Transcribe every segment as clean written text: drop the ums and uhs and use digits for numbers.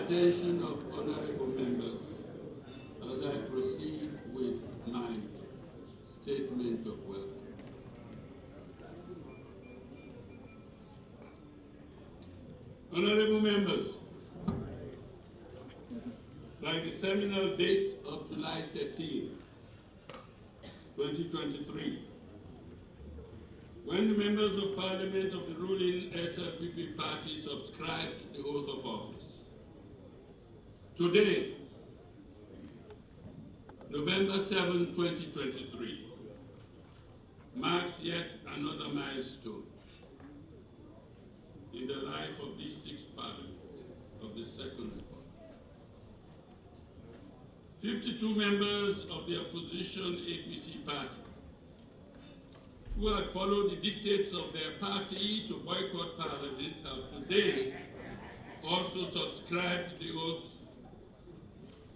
attention of honorable members as I proceed with my statement of welcome. Honorable members, by the seminal date of July 13, 2023, when the members of Parliament of the ruling SLPP party subscribed the oath of office. Today, November 7, 2023, marks yet another milestone in the life of this sixth Parliament of the Second Republic. 52 members of the opposition APC party who had followed the dictates of their party to boycott Parliament have today also subscribed the oath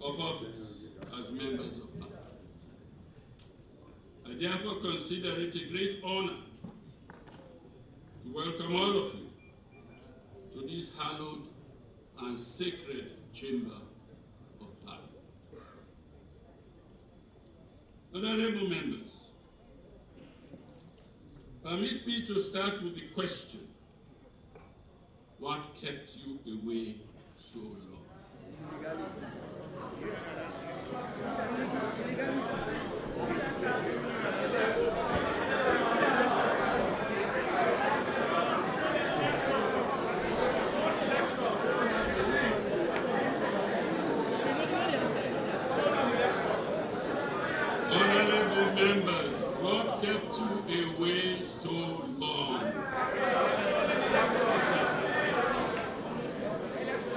of office as members of Parliament. I therefore consider it a great honor to welcome all of you to this hallowed and sacred chamber of Parliament. Honorable members, permit me to start with the question, what kept you away so long? Honorable members, what kept you away so long?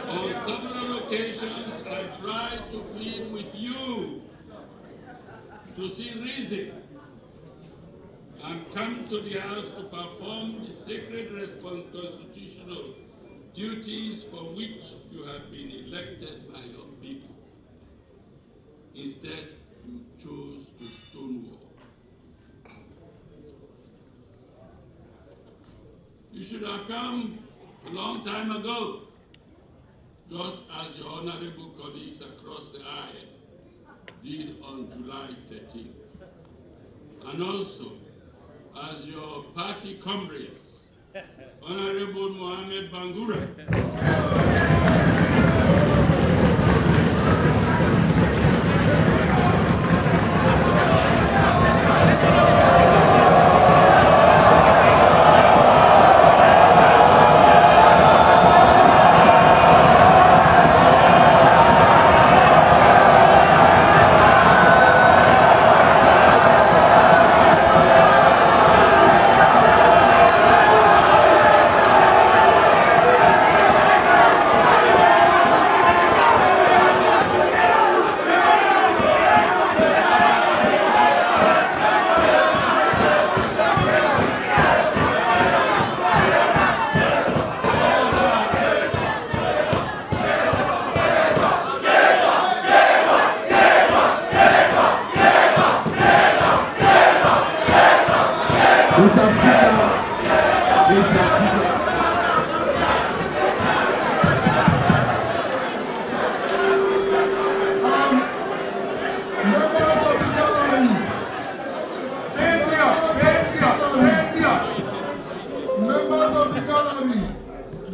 On several occasions, I tried to plead with you to see reason and come to the House to perform the sacred constitutional duties for which you have been elected by your people. Instead, you chose to stonewall. You should have come a long time ago, just as your honorable colleagues across the aisle did on July 13th. And also, as your party comrades, Honorable Mohammed Bangura,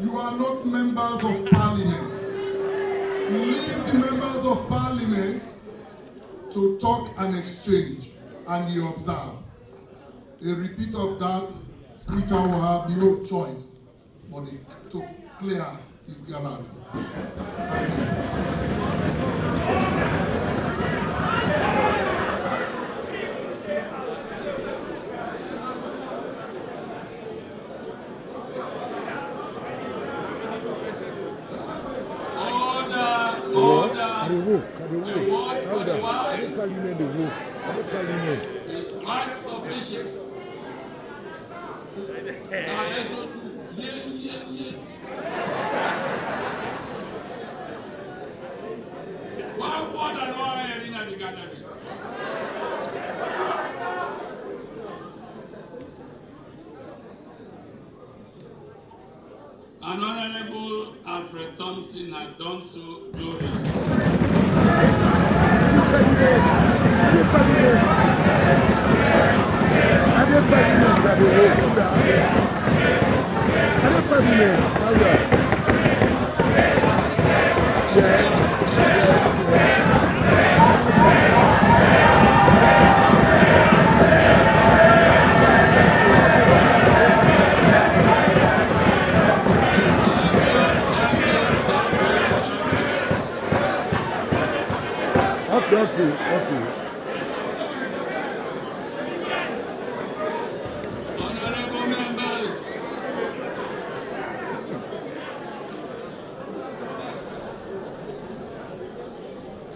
you are not members of Parliament. Leave the members of Parliament to talk and exchange, and you observe. A repeat of that, Speaker will have no choice but to clear his gallery. Thank you. It's quite sufficient. One word and one area in the gallery. and Honorable Alfred Thompson had done so gloriously. Okay. Honorable members,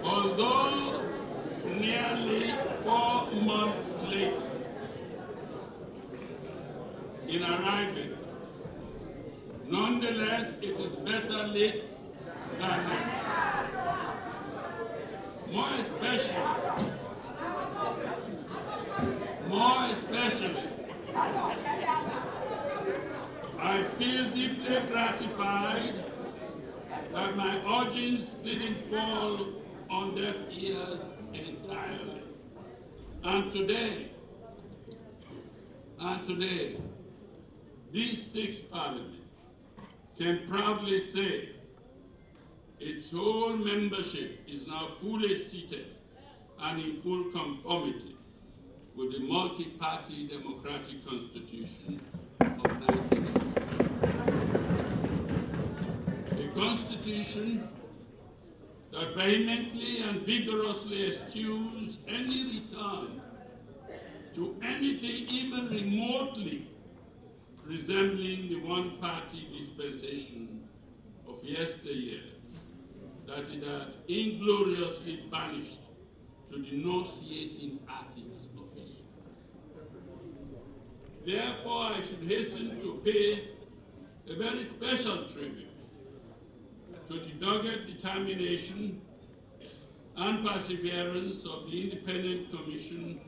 although nearly 4 months late in arriving, nonetheless, it is better late than never. More especially, I feel deeply gratified that my urgings didn't fall on deaf ears entirely. And today, this sixth parliament can proudly say its whole membership is now fully seated and in full conformity with the multi-party democratic constitution of 1990. A constitution that vehemently and vigorously eschews any return to anything even remotely resembling the one-party dispensation of yesteryear that it had ingloriously banished to the nauseating attics of history. Therefore, I should hasten to pay a very special tribute to the dogged determination and perseverance of the Independent Commission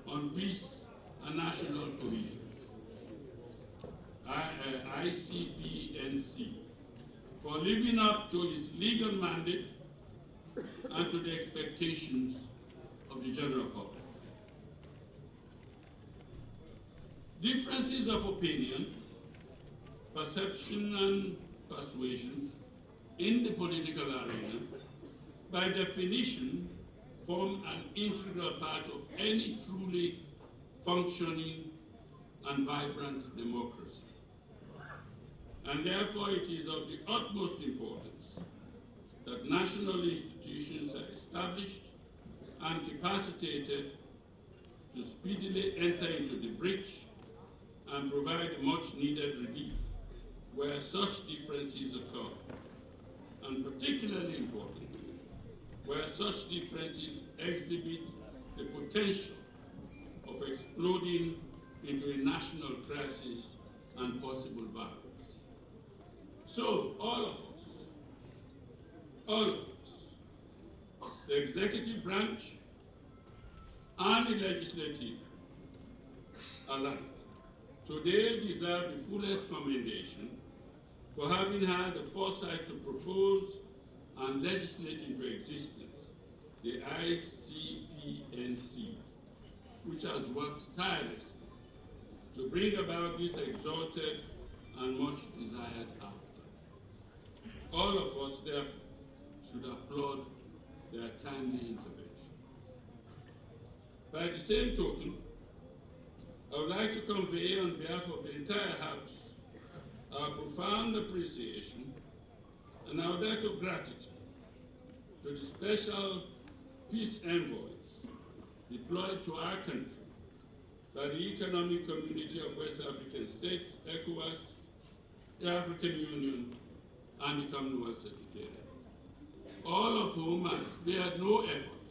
on Peace and National Cohesion, ICPNC, for living up to its legal mandate and to the expectations of the general public. Differences of opinion, perception, and persuasion in the political arena, by definition, form an integral part of any truly functioning and vibrant democracy. And therefore, it is of the utmost importance that national institutions are established and capacitated to speedily enter into the breach and provide much needed relief where such differences occur, and particularly importantly, where such differences exhibit the potential of exploding into a national crisis and possible violence. So, all of us, the executive branch and the legislative alike, today deserve the fullest commendation for having had the foresight to propose and legislate into existence the ICPNC, which has worked tirelessly to bring about this exalted and much desired outcome. All of us, therefore, should applaud their timely intervention. By the same token, I would like to convey on behalf of the entire House our profound appreciation and our debt of gratitude to the special peace envoys deployed to our country by the Economic Community of West African States, ECOWAS, the African Union, and the Commonwealth Secretariat, all of whom have spared no effort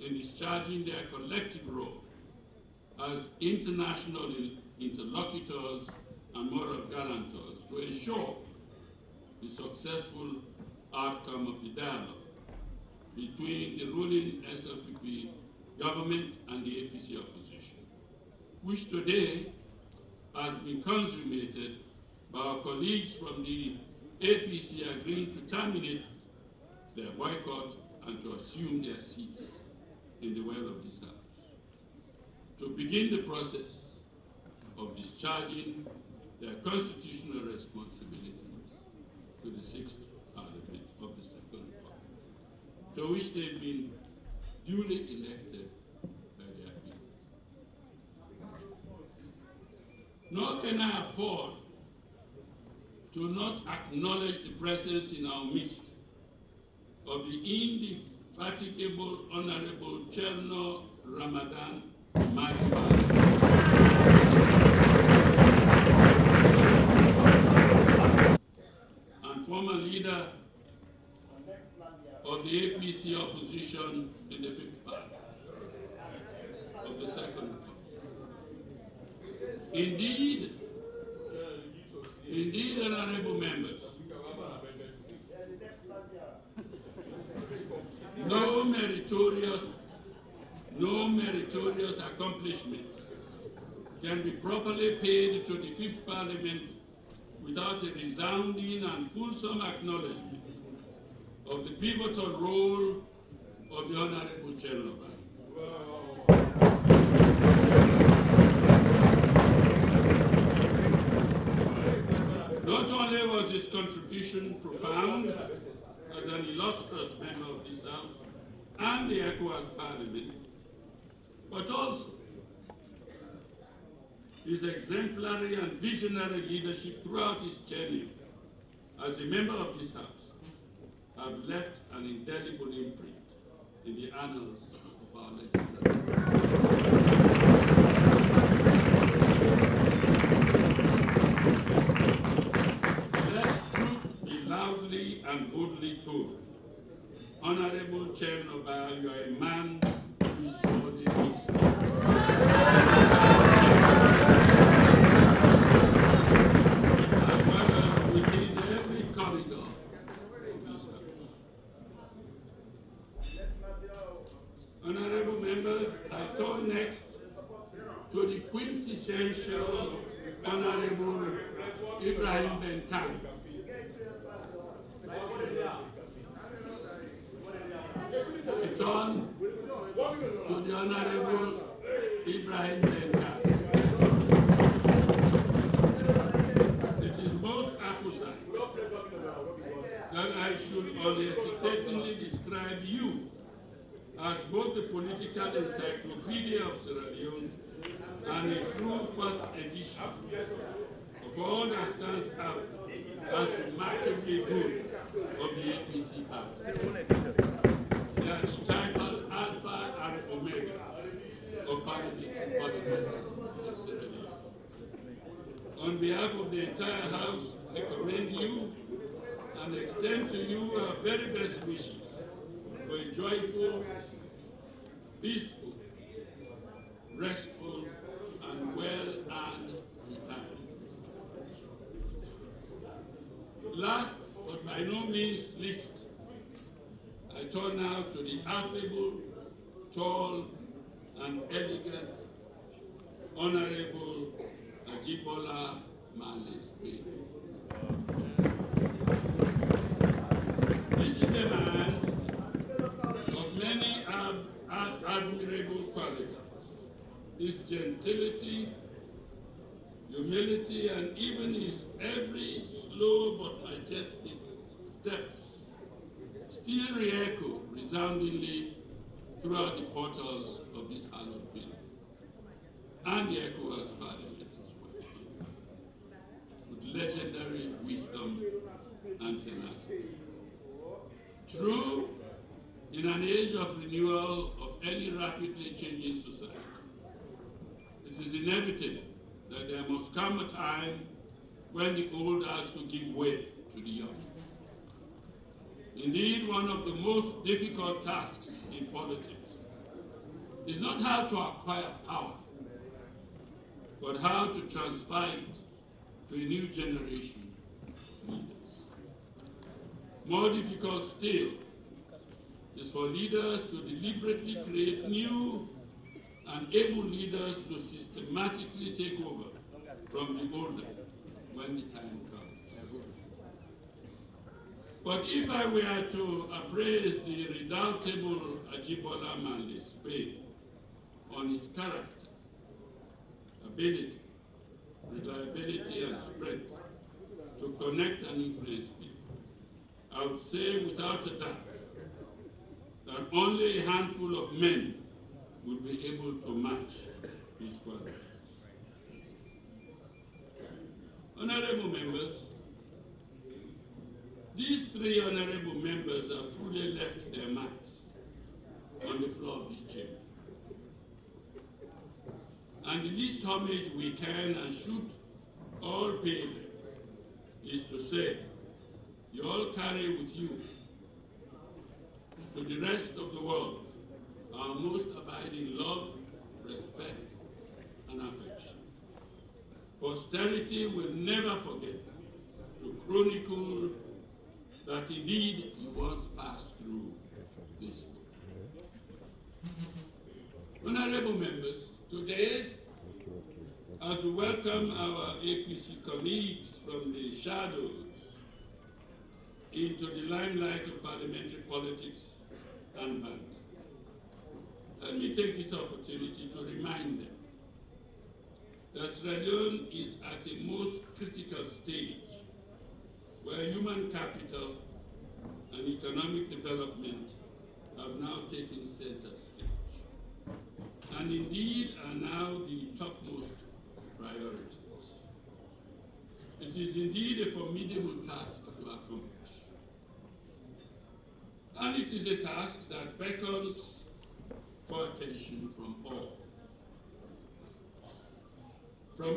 in discharging their collective role as international interlocutors and moral guarantors to ensure the successful outcome of the dialogue between the ruling SLPP government and the APC opposition, which today has been consummated by our colleagues from the APC agreeing to terminate their boycott and to assume their seats in the well of this House, to begin the process of discharging their constitutional responsibilities to the 6th Parliament of the Second Republic, to which they've been duly elected by their people. Nor can I afford to not acknowledge the presence in our midst of the indefatigable Honorable Cherno Ramadan Maliban, and former leader of the APC opposition in the 5th Parliament of the Second Republic. Indeed, honorable members, no meritorious accomplishments can be properly paid to the 5th Parliament without a resounding and fulsome acknowledgement of the pivotal role of the Honorable Cherno. Not only was his contribution profound as an illustrious member of this House and the ECOWAS Parliament, but also his exemplary and visionary leadership throughout his tenure as a member of this House have left an indelible imprint in the annals of our legislature. Let truth be loudly and boldly told. Honorable Cherno, you are a man who is sorely missed. As well as within every corridor of this House. Honorable members, I turn next to the quintessential Honorable Ibrahim Benkan. Return to the Honorable Ibrahim Benkan. It is most apposite that I should unhesitatingly describe you as both the political encyclopedia of Sierra Leone and a true first edition of all that stands out as remarkably good of the APC House. They are titled Alpha and Omega of Parliament politics of Sierra Leone. On behalf of the entire House, I commend you and extend to you our very best wishes for a joyful, peaceful, restful, and well-earned retirement. Last, but by no means least, I turn now to the affable, tall, and elegant Honorable Ajibola Males-Bey. This is a man of many admirable qualities. His gentility, humility, and even his every slow but majestic steps still re-echo resoundingly throughout the portals of this hallowed building and the ECOWAS Parliament as well, with legendary wisdom and tenacity. True, in an age of renewal of any rapidly changing society, it is inevitable that there must come a time when the old has to give way to the young. Indeed, one of the most difficult tasks in politics is not how to acquire power, but how to transfer it to a new generation of leaders. More difficult still is for leaders to deliberately create new and able leaders to systematically take over from the older when the time comes. But if I were to appraise the redoubtable Ajibola Manley Spain on his character, ability, reliability, and strength to connect and influence people, I would say without a doubt that only a handful of men will be able to match his quality. Honorable members, these three honorable members have truly left their marks on the floor of this chamber. And the least homage we can and should all pay them is to say, you all carry with you to the rest of the world our most abiding love, respect, and affection. Posterity will never forget to chronicle that indeed you once passed through this book. Honorable members, today, as we welcome our APC colleagues from the shadows into the limelight of parliamentary politics and banter, let me take this opportunity to remind them that Sierra Leone is at a most critical stage where human capital and economic development have now taken center stage, and indeed are now the topmost priorities. It is indeed a formidable task to accomplish, and it is a task that beckons for attention from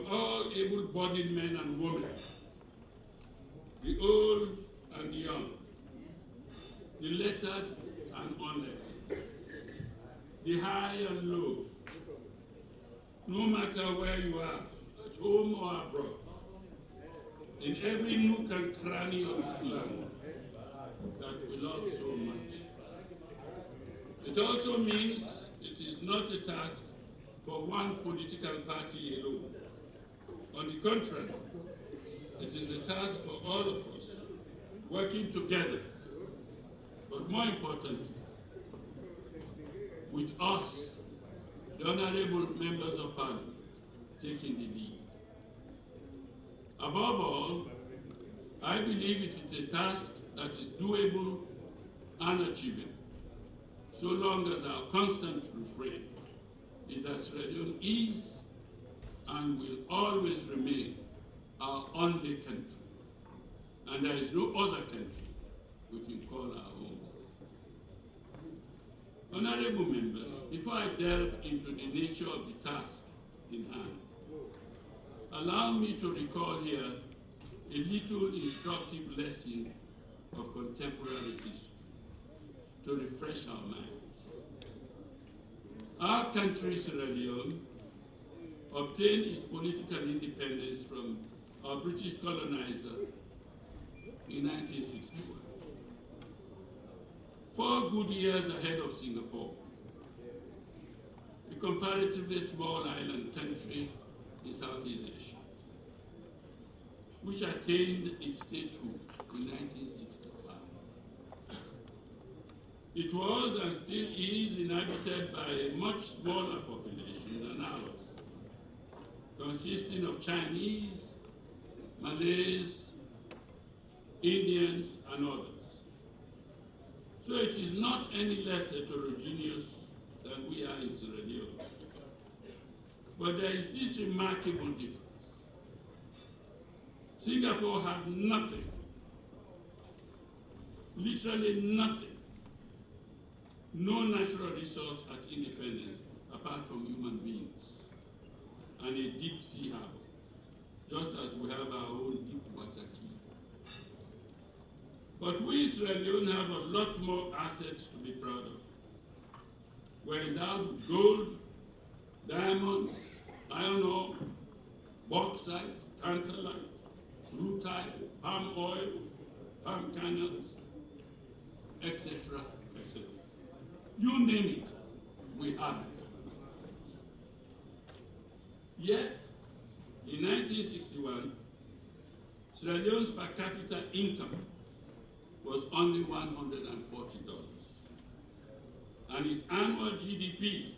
all able-bodied men and women, the old and the young, the lettered and unlettered, the high and low, no matter where you are, at home or abroad, in every nook and cranny of this land that we love so much. It also means it is not a task for one political party alone. On the contrary, it is a task for all of us working together, but more importantly, with us, the honorable members of Parliament, taking the lead. Above all, I believe it is a task that is doable and achievable, so long as our constant refrain is that Sierra Leone is and will always remain our only country, and there is no other country we can call our own. Honorable members, before I delve into the nature of the task in hand, allow me to recall here a little instructive lesson of contemporary history to refresh our minds. Our country, Sierra Leone, obtained its political independence from our British colonizer in 1961. 4 good years ahead of Singapore, a comparatively small island country in Southeast Asia, which attained its statehood in 1965. It was and still is inhabited by a much smaller population than ours, consisting of Chinese, Malays, Indians, and others. So it is not any less heterogeneous than we are in Sierra Leone. But there is this remarkable difference. Singapore had nothing, literally nothing, no natural resource at independence apart from human beings and a deep sea harbor, just as we have our own deep water key. But we in Sierra Leone have a lot more assets to be proud of. We're endowed with gold, diamonds, iron ore, bauxite, tantalite, rutile, palm oil, palm kernels, etc., etc. You name it, we have it. Yet, in 1961, Sierra Leone's per capita income was only $140, and its annual GDP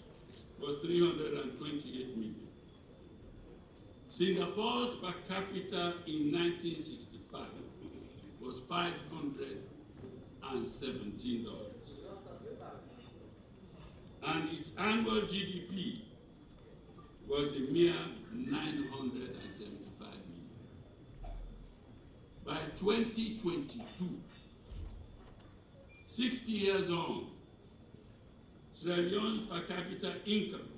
was 328 million. Singapore's per capita in 1965 was $517, and its annual GDP was a mere 975 million. By 2022, 60 years on, Sierra Leone's per capita income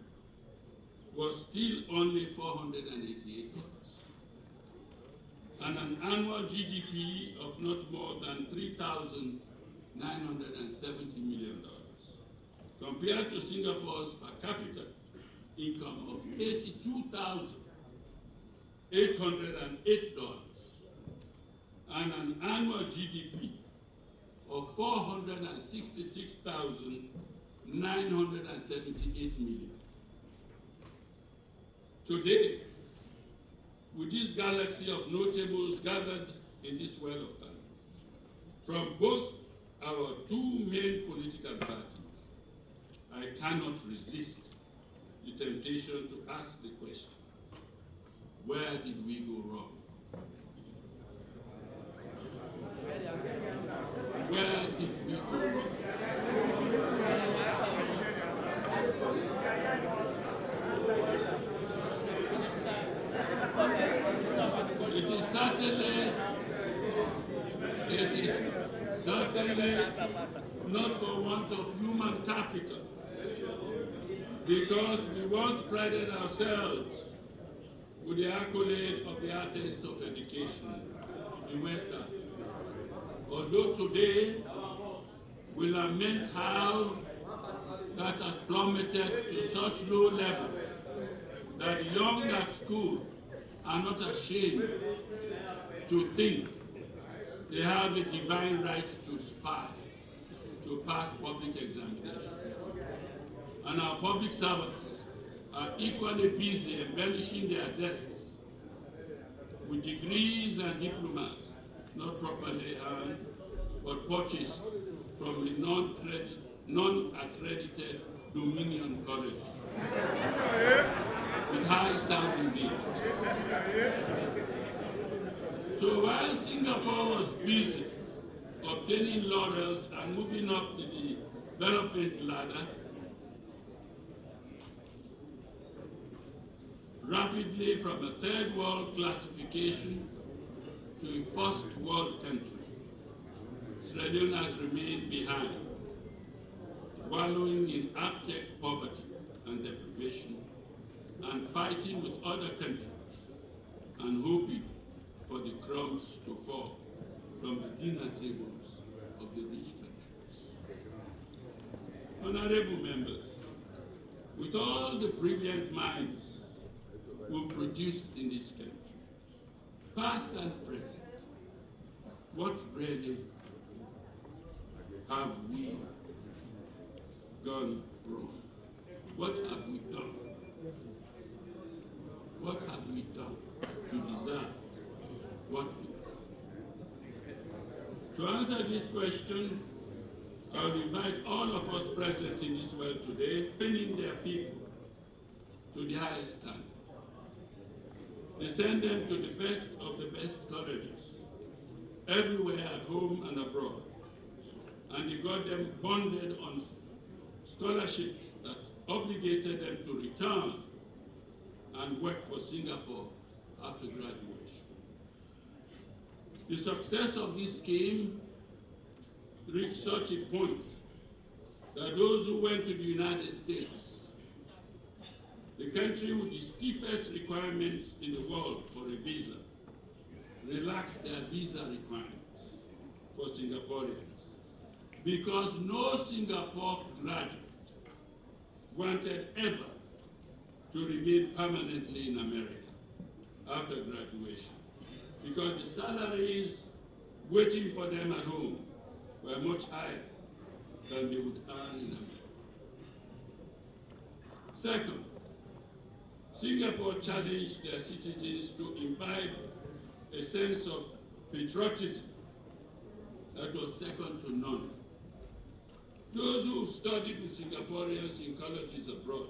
was still only $488, and an annual GDP of not more than $3,970 million, compared to Singapore's per capita income of $82,808 and an annual GDP of $466,978 million. Today, with this galaxy of notables gathered in this well of time, from both our two main political parties, I cannot resist the temptation to ask the question, where did we go wrong? Where did we go wrong? It is certainly not for want of human capital, because we once prided ourselves with the accolade of the Athens of education in West Africa. Although today we lament how that has plummeted to such low levels that the young at school are not ashamed to think they have a divine right to spy, to pass public examinations. And our public servants are equally busy embellishing their desks with degrees and diplomas not properly earned, but purchased from the non-accredited Dominion College with high-sounding names. So while Singapore was busy obtaining laurels and moving up the development ladder rapidly from a third world classification to a first world country, Sierra Leone has remained behind, wallowing in abject poverty and deprivation, and fighting with other countries and hoping for the crumbs to fall from the dinner tables of the rich countries. Honorable members, with all the brilliant minds we've produced in this country, past and present, what really have we gone wrong? What have we done? What have we done to deserve what we do? To answer this question, I'll invite all of us present in this world today, training their people to the highest standard. They send them to the best of the best colleges, everywhere at home and abroad. And they got them bonded on scholarships that obligated them to return and work for Singapore after graduation. The success of this scheme reached such a point that those who went to the United States, the country with the stiffest requirements in the world for a visa, relaxed their visa requirements for Singaporeans, because no Singapore graduate wanted ever to remain permanently in America after graduation, because the salaries waiting for them at home were much higher than they would earn in America. Second, Singapore challenged their citizens to imbibe a a sense of patriotism that was second to none. Those who studied with Singaporeans in colleges abroad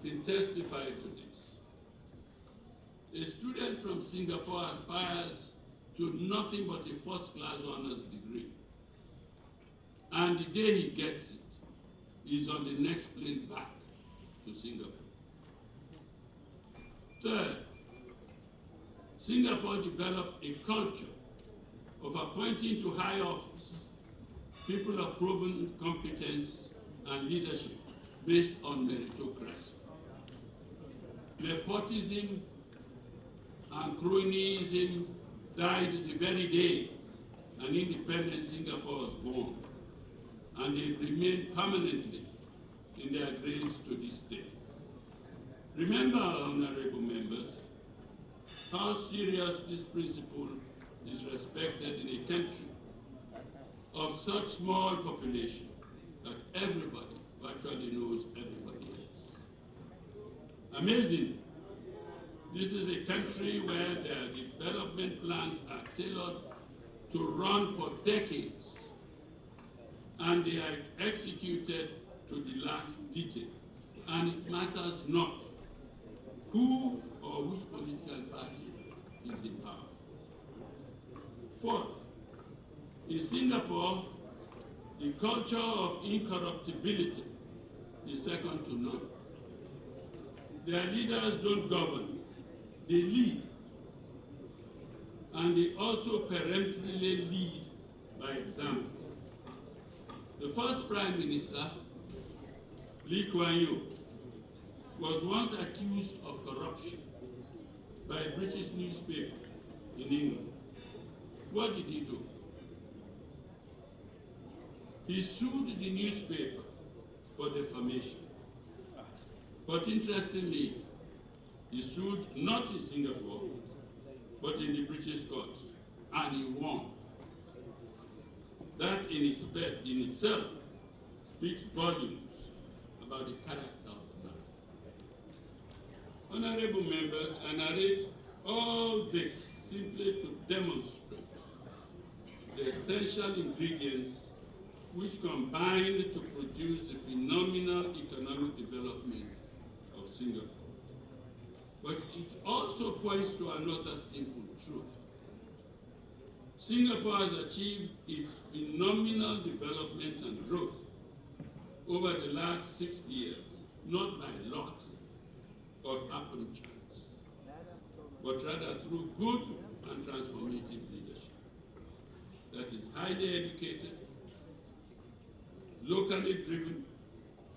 can testify to this. A student from Singapore aspires to nothing but a first-class honors degree. And the day he gets it, he's on the next plane back to Singapore. Third, Singapore developed a culture of appointing to high office people of proven competence and leadership based on meritocracy. Nepotism and cronyism died the very day an independent Singapore was born, and they remain permanently in their graves to this day. Remember, honorable members, how serious this principle is respected in a country of such small population that everybody virtually knows everybody else. Amazing. This is a country where their development plans are tailored to run for decades, and they are executed to the last detail. And it matters not who or which political party is in power. Fourth, in Singapore, the culture of incorruptibility is second to none. Their leaders don't govern, they lead. And they also peremptorily lead by example. The first Prime Minister, Lee Kuan Yew, was once accused of corruption by a British newspaper in England. What did he do? He sued the newspaper for defamation. But interestingly, he sued not in Singapore, but in the British courts, and he won. That in itself speaks volumes about the character of the man. Honorable members, I narrate all this simply to demonstrate the essential ingredients which combine to produce the phenomenal economic development of Singapore. But it also points to another simple truth. Singapore has achieved its phenomenal development and growth over the last 60 years, not by luck or happen chance, but rather through good and transformative leadership that is highly educated, locally driven,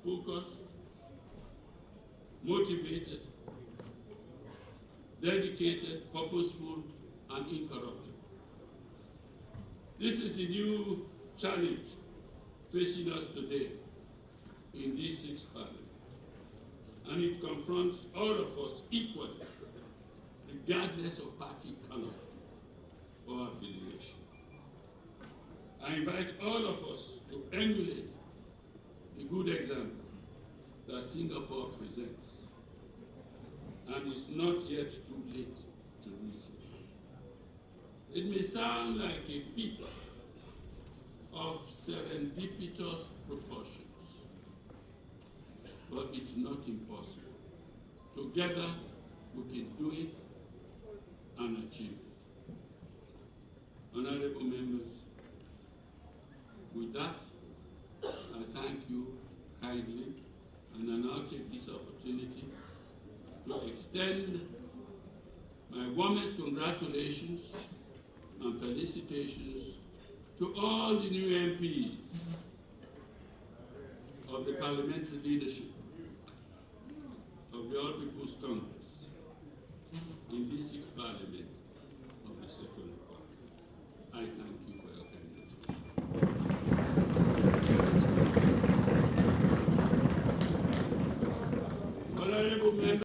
focused, motivated, dedicated, purposeful, and incorruptible. This is the new challenge facing us today in this sixth parliament, and it confronts all of us equally, regardless of party color or affiliation. I invite all of us to emulate the good example that Singapore presents, and it's not yet too late to do so. It may sound like a feat of serendipitous proportions, but it's not impossible. Together, we can do it and achieve it. Honorable members, with that, I thank you kindly, and I now take this opportunity to extend my warmest congratulations and felicitations to all the new MPs of the parliamentary leadership of the All People's Congress in this sixth parliament of the Second Republic. I thank you for your kind attention. Honorable members.